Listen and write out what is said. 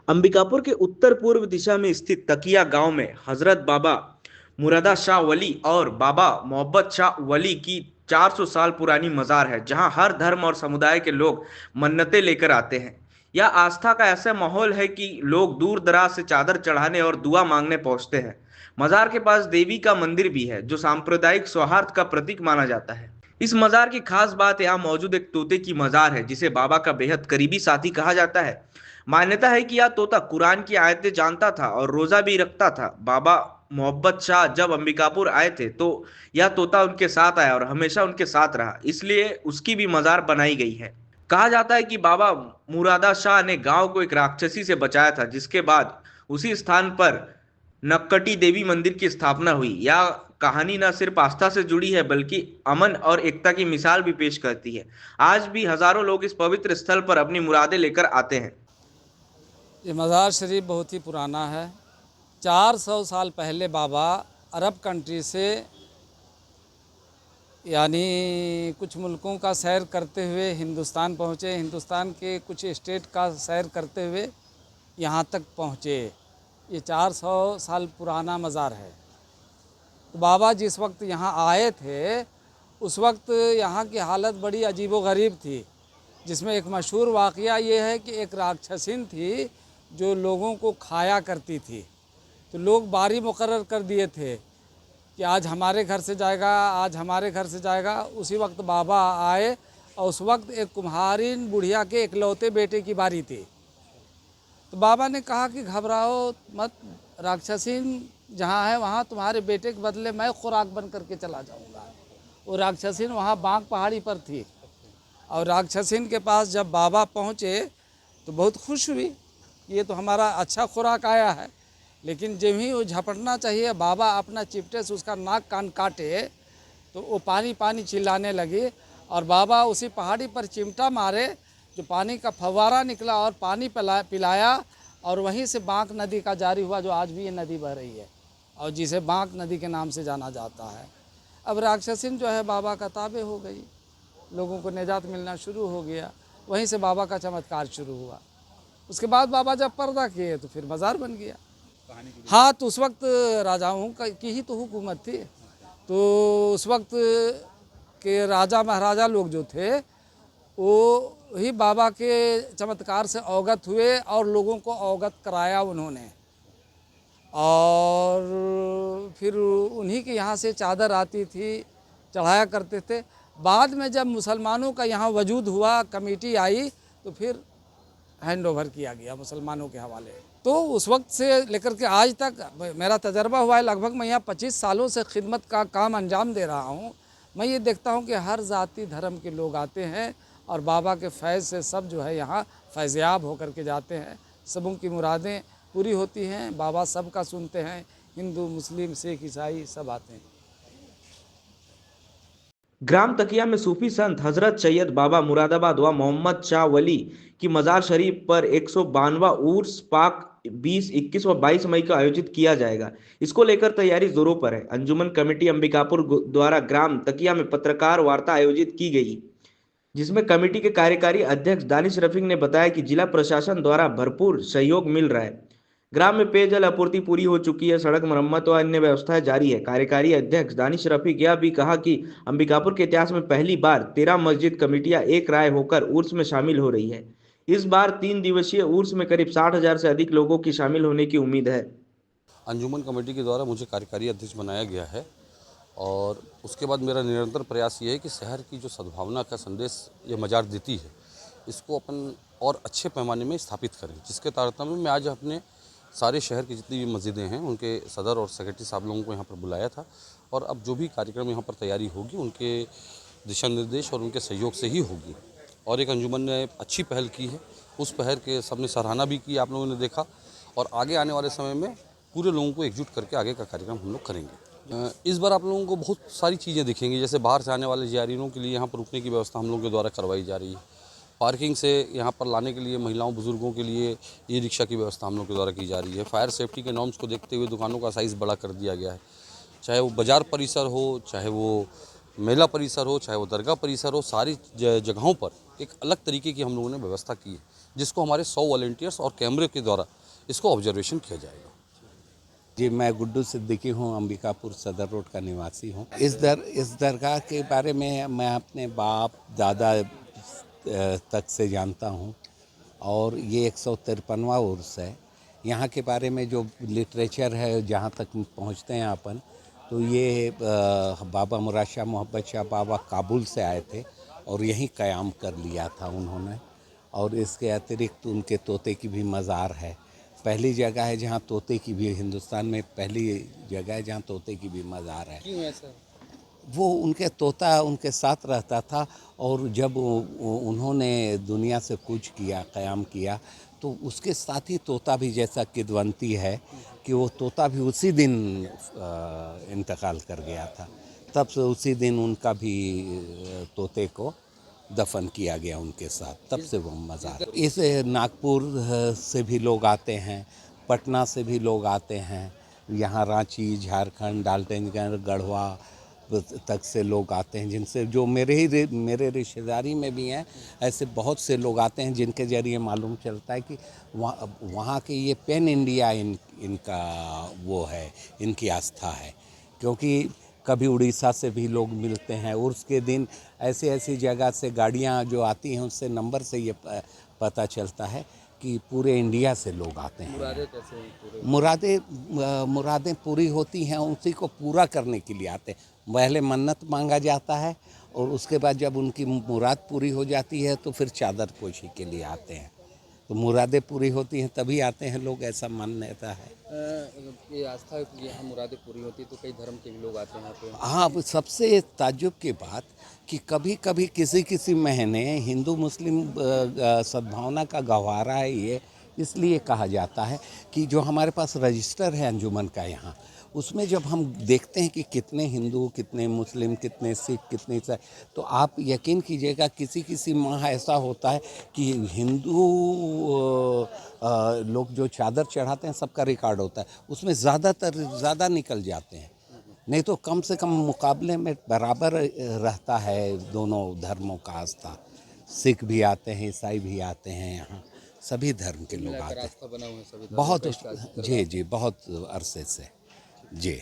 अंबिकापुर के उत्तर पूर्व दिशा में स्थित तकिया गांव में हजरत बाबा मुरादा शाह वली और बाबा मोहब्बत शाह वली की 400 साल पुरानी मजार है, जहां हर धर्म और समुदाय के लोग मन्नतें लेकर आते हैं। यह आस्था का ऐसा माहौल है कि लोग दूर दराज से चादर चढ़ाने और दुआ मांगने पहुंचते हैं। मजार के पास देवी का मंदिर भी है, जो सांप्रदायिक सौहार्द का प्रतीक माना जाता है। इस मजार की खास बात यहाँ मौजूद एक तोते की मजार है, जिसे बाबा का बेहद करीबी साथी कहा जाता है। मान्यता है कि यह तोता कुरान की आयतें जानता था और रोजा भी रखता था। बाबा मोहब्बत शाह जब अंबिकापुर आए थे तो यह तोता उनके साथ आया और हमेशा उनके साथ रहा, इसलिए उसकी भी मजार बनाई गई है। कहा जाता है कि बाबा मुरादा शाह ने गांव को एक राक्षसी से बचाया था, जिसके बाद उसी स्थान पर नक्कटी देवी मंदिर की स्थापना हुई। यह कहानी न सिर्फ आस्था से जुड़ी है, बल्कि अमन और एकता की मिसाल भी पेश करती है। आज भी हजारों लोग इस पवित्र स्थल पर अपनी मुरादें लेकर आते हैं। ये मज़ार शरीफ बहुत ही पुराना है। 400 साल पहले बाबा अरब कंट्री से यानी कुछ मुल्कों का सैर करते हुए हिंदुस्तान पहुँचे। हिंदुस्तान के कुछ स्टेट का सैर करते हुए यहाँ तक पहुँचे। ये 400 साल पुराना मज़ार है। तो बाबा जिस वक्त यहाँ आए थे उस वक्त यहाँ की हालत बड़ी अजीबोगरीब थी, जिसमें एक मशहूर वाक़या ये है कि एक राक्षसीन थी जो लोगों को खाया करती थी। तो लोग बारी मुकर्रर कर दिए थे कि आज हमारे घर से जाएगा, आज हमारे घर से जाएगा। उसी वक्त बाबा आए और उस वक्त एक कुम्हारिन बुढ़िया के इकलौते बेटे की बारी थी। तो बाबा ने कहा कि घबराओ मत, राक्षसीन जहाँ है वहाँ तुम्हारे बेटे के बदले मैं खुराक बन करके चला जाऊँगा। वो राक्षसीन वहाँ बांक पहाड़ी पर थी और राक्षसीन के पास जब बाबा पहुँचे तो बहुत खुश हुई, ये तो हमारा अच्छा खुराक आया है। लेकिन जब ही वो झपटना चाहिए, बाबा अपना चिपटे से उसका नाक कान काटे तो वो पानी पानी चिल्लाने लगी और बाबा उसी पहाड़ी पर चिमटा मारे, जो पानी का फव्वारा निकला और पानी पिलाया और वहीं से बांक नदी का जारी हुआ, जो आज भी ये नदी बह रही है और जिसे बांक नदी के नाम से जाना जाता है। अब राक्षसीन जो है बाबा का ताबे हो गई, लोगों को निजात मिलना शुरू हो गया। वहीं से बाबा का चमत्कार शुरू हुआ। उसके बाद बाबा जब पर्दा किए तो फिर मज़ार बन गया। हाँ, तो उस वक्त राजाओं की ही तो हुकूमत थी। तो उस वक्त के राजा महाराजा लोग जो थे वो ही बाबा के चमत्कार से अवगत हुए और लोगों को अवगत कराया उन्होंने। और फिर उन्हीं के यहाँ से चादर आती थी, चढ़ाया करते थे। बाद में जब मुसलमानों का यहाँ वजूद हुआ, कमेटी आई, तो फिर हैंड ओवर किया गया मुसलमानों के हवाले। तो उस वक्त से लेकर के आज तक मेरा तजर्बा हुआ है, लगभग मैं यहाँ 25 सालों से खिदमत का काम अंजाम दे रहा हूँ। मैं ये देखता हूँ कि हर ज़ाती धर्म के लोग आते हैं और बाबा के फैज़ से सब जो है यहाँ फैज़याब होकर के जाते हैं। सबों की मुरादें पूरी होती हैं, बाबा सबका सुनते हैं। हिंदू, मुस्लिम, सिख, ईसाई सब आते हैं। ग्राम तकिया में सूफी संत हजरत सैयद बाबा मुरादाबाद व मोहम्मद शाह वली की मजार शरीफ पर 152वां उर्स पाक 20, 21 व 22 मई को आयोजित किया जाएगा। इसको लेकर तैयारी जोरों पर है। अंजुमन कमेटी अंबिकापुर द्वारा ग्राम तकिया में पत्रकार वार्ता आयोजित की गई, जिसमें कमेटी के कार्यकारी अध्यक्ष दानिश रफीक ने बताया कि जिला प्रशासन द्वारा भरपूर सहयोग मिल रहा है। ग्राम में पेयजल आपूर्ति पूरी हो चुकी है, सड़क मरम्मत व अन्य व्यवस्थाएं जारी है। कार्यकारी अध्यक्ष दानिश रफीक यह भी कहा कि अंबिकापुर के इतिहास में पहली बार 13 मस्जिद कमेटियां एक राय होकर उर्स में शामिल हो रही है। इस बार 3 दिवसीय उर्स में करीब 60,000 से अधिक लोगों की शामिल होने की उम्मीद है। अंजुमन कमेटी के द्वारा मुझे कार्यकारी अध्यक्ष बनाया गया है और उसके बाद मेरा निरंतर प्रयास ये है कि शहर की जो सद्भावना का संदेश ये मजार देती है, इसको अपन और अच्छे पैमाने में स्थापित करें, जिसके तारतम्य में आज अपने सारे शहर की जितनी भी मस्जिदें हैं उनके सदर और सेक्रेटरी साहब लोगों को यहाँ पर बुलाया था। और अब जो भी कार्यक्रम यहाँ पर तैयारी होगी उनके दिशा निर्देश और उनके सहयोग से ही होगी। और एक अंजुमन ने अच्छी पहल की है, उस पहल के सबने सराहना भी की, आप लोगों ने देखा। और आगे आने वाले समय में पूरे लोगों को एकजुट करके आगे का कार्यक्रम हम लोग करेंगे। इस बार आप लोगों को बहुत सारी चीज़ें दिखेंगी, जैसे बाहर से आने वाले ज़ायरीनों के लिए यहाँ पर रुकने की व्यवस्था हम लोगों के द्वारा करवाई जा रही है। पार्किंग से यहाँ पर लाने के लिए महिलाओं बुजुर्गों के लिए ई रिक्शा की व्यवस्था हम लोग के द्वारा की जा रही है। फायर सेफ्टी के नॉर्म्स को देखते हुए दुकानों का साइज़ बड़ा कर दिया गया है, चाहे वो बाज़ार परिसर हो, चाहे वो मेला परिसर हो, चाहे वो दरगाह परिसर हो, सारी जगहों पर एक अलग तरीके की हम लोगों ने व्यवस्था की है, जिसको हमारे 100 वॉलंटियर्स और कैमरे के द्वारा इसको ऑब्जर्वेशन किया जाएगा। जी, मैं गुड्डू सिद्दीकी हूँ, अंबिकापुर सदर रोड का निवासी हूँ। इस दरगाह के बारे में मैं अपने बाप दादा तक से जानता हूँ और ये 153वां उर्स है। यहाँ के बारे में जो लिटरेचर है, जहाँ तक पहुँचते हैं अपन, तो ये बाबा मुराद शाह मोहब्बत शाह बाबा काबुल से आए थे और यहीं क़याम कर लिया था उन्होंने। और इसके अतिरिक्त उनके तोते की भी मज़ार है। पहली जगह है जहाँ तोते की भी, हिंदुस्तान में पहली जगह है जहाँ तोते की भी मज़ार है। क्यों ऐसा? वो उनके तोता उनके साथ रहता था और जब उन्होंने दुनिया से कूच किया, क़याम किया, तो उसके साथ ही तोता भी, जैसा किदवंती है कि वो तोता भी उसी दिन इंतकाल कर गया था। तब से उसी दिन उनका भी तोते को दफन किया गया उनके साथ, तब से वो मज़ार। इस नागपुर से भी लोग आते हैं, पटना से भी लोग आते हैं, यहाँ रांची, झारखंड, डाल्टनगंज, गढ़वा तक से लोग आते हैं, जिनसे जो मेरे रिश्तेदारी में भी हैं, ऐसे बहुत से लोग आते हैं जिनके ज़रिए मालूम चलता है कि वहाँ के ये पैन इंडिया इनका वो है, इनकी आस्था है। क्योंकि कभी उड़ीसा से भी लोग मिलते हैं। उर्स के दिन ऐसी जगह से गाड़ियाँ जो आती हैं, उससे नंबर से ये पता चलता है कि पूरे इंडिया से लोग आते हैं। मुरादें कैसे पूरे? मुरादें पूरी होती हैं, उसी को पूरा करने के लिए आते हैं। पहले मन्नत मांगा जाता है और उसके बाद जब उनकी मुराद पूरी हो जाती है तो फिर चादर पोशी के लिए आते हैं। तो मुरादें पूरी होती हैं तभी आते हैं लोग, ऐसा मान्यता है। ये आस्था है कि यहाँ मुरादें पूरी होती है, तो कई धर्म के भी लोग आते हैं यहाँ पे। हाँ, अब सबसे ताज्जुब की बात कि कभी किसी महीने हिंदू मुस्लिम सद्भावना का गहवारा है ये, इसलिए कहा जाता है कि जो हमारे पास रजिस्टर है अंजुमन का यहाँ, उसमें जब हम देखते हैं कि कितने हिंदू, कितने मुस्लिम, कितने सिख, कितने ईसाई, तो आप यकीन कीजिएगा किसी माह ऐसा होता है कि हिंदू लोग जो चादर चढ़ाते हैं सबका रिकॉर्ड होता है, उसमें ज़्यादा निकल जाते हैं। नहीं तो कम से कम मुकाबले में बराबर रहता है दोनों धर्मों का आस्था। सिख भी आते हैं, ईसाई भी आते हैं, यहाँ सभी धर्म के लोग आते हैं। बना हुआ है सभी बहुत, जी, बहुत अरसे से, जी।